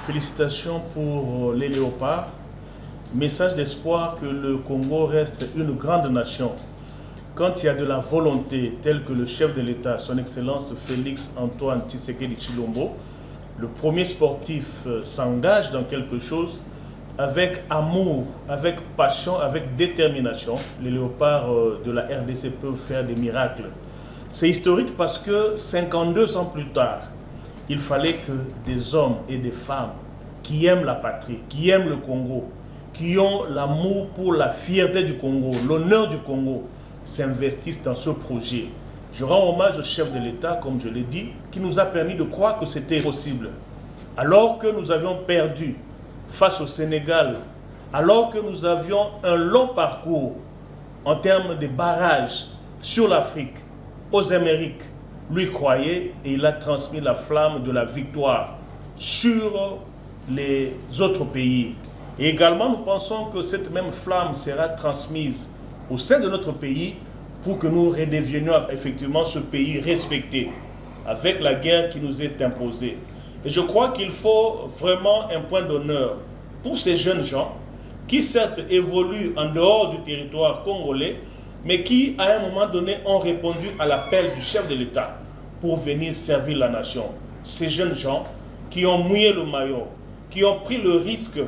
Félicitations pour les léopards. Message d'espoir que le Congo reste une grande nation. Quand il y a de la volonté, telle que le chef de l'État, son Excellence Félix Antoine Tshisekedi Tshilombo, le premier sportif s'engage dans quelque chose avec amour, avec passion, avec détermination. Les léopards de la RDC peuvent faire des miracles. C'est historique parce que 52 ans plus tard, il fallait que des hommes et des femmes qui aiment la patrie, qui aiment le Congo, qui ont l'amour pour la fierté du Congo, l'honneur du Congo, s'investissent dans ce projet. Je rends hommage au chef de l'État, comme je l'ai dit, qui nous a permis de croire que c'était possible. Alors que nous avions perdu face au Sénégal, alors que nous avions un long parcours en termes de barrages sur l'Afrique, aux Amériques, lui croyait et il a transmis la flamme de la victoire sur les autres pays. Et également, nous pensons que cette même flamme sera transmise au sein de notre pays pour que nous redevenions effectivement ce pays respecté avec la guerre qui nous est imposée. Et je crois qu'il faut vraiment un point d'honneur pour ces jeunes gens qui certes évoluent en dehors du territoire congolais, mais qui à un moment donné ont répondu à l'appel du chef de l'État pour venir servir la nation. Ces jeunes gens qui ont mouillé le maillot, qui ont pris le risque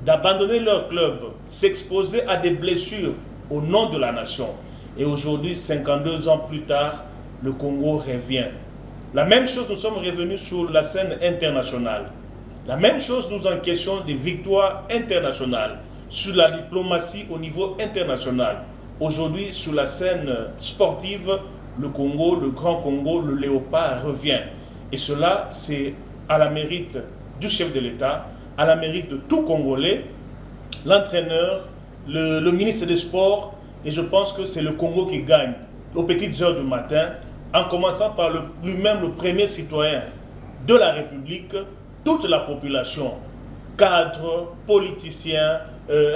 d'abandonner leur club, s'exposer à des blessures au nom de la nation. Et aujourd'hui, 52 ans plus tard, le Congo revient. La même chose, nous sommes revenus sur la scène internationale. La même chose, nous encaissons des victoires internationales sur la diplomatie au niveau international. Aujourd'hui, sur la scène sportive, le Congo, le Grand Congo, le léopard revient. Et cela, c'est à la mérite du chef de l'État, à la mérite de tout Congolais, l'entraîneur, le ministre des Sports, et je pense que c'est le Congo qui gagne aux petites heures du matin, en commençant par lui-même le premier citoyen de la République, toute la population, cadres, politiciens,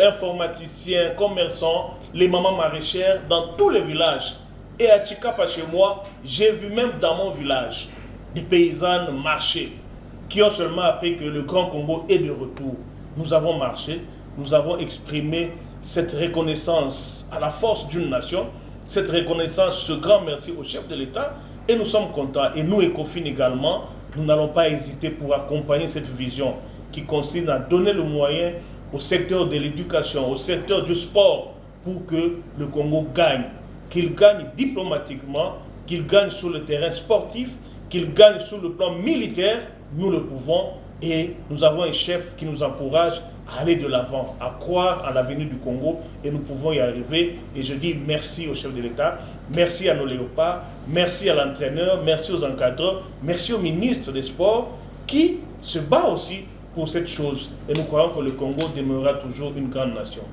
informaticiens, commerçants, les mamans maraîchères, dans tous les villages. Et à Tshikapa, chez moi, j'ai vu même dans mon village des paysannes marcher, qui ont seulement appris que le Grand Congo est de retour. Nous avons marché, nous avons exprimé cette reconnaissance à la force d'une nation, cette reconnaissance, ce grand merci au chef de l'État, et nous sommes contents. Et nous, ECOFIN également, nous n'allons pas hésiter pour accompagner cette vision qui consiste à donner le moyen au secteur de l'éducation, au secteur du sport, pour que le Congo gagne, qu'il gagne diplomatiquement, qu'il gagne sur le terrain sportif, qu'il gagne sur le plan militaire. Nous le pouvons et nous avons un chef qui nous encourage à aller de l'avant, à croire à l'avenir du Congo et nous pouvons y arriver. Et je dis merci au chef de l'État, merci à nos léopards, merci à l'entraîneur, merci aux encadreurs, merci au ministre des Sports qui se bat aussi pour cette chose. Et nous croyons que le Congo demeurera toujours une grande nation.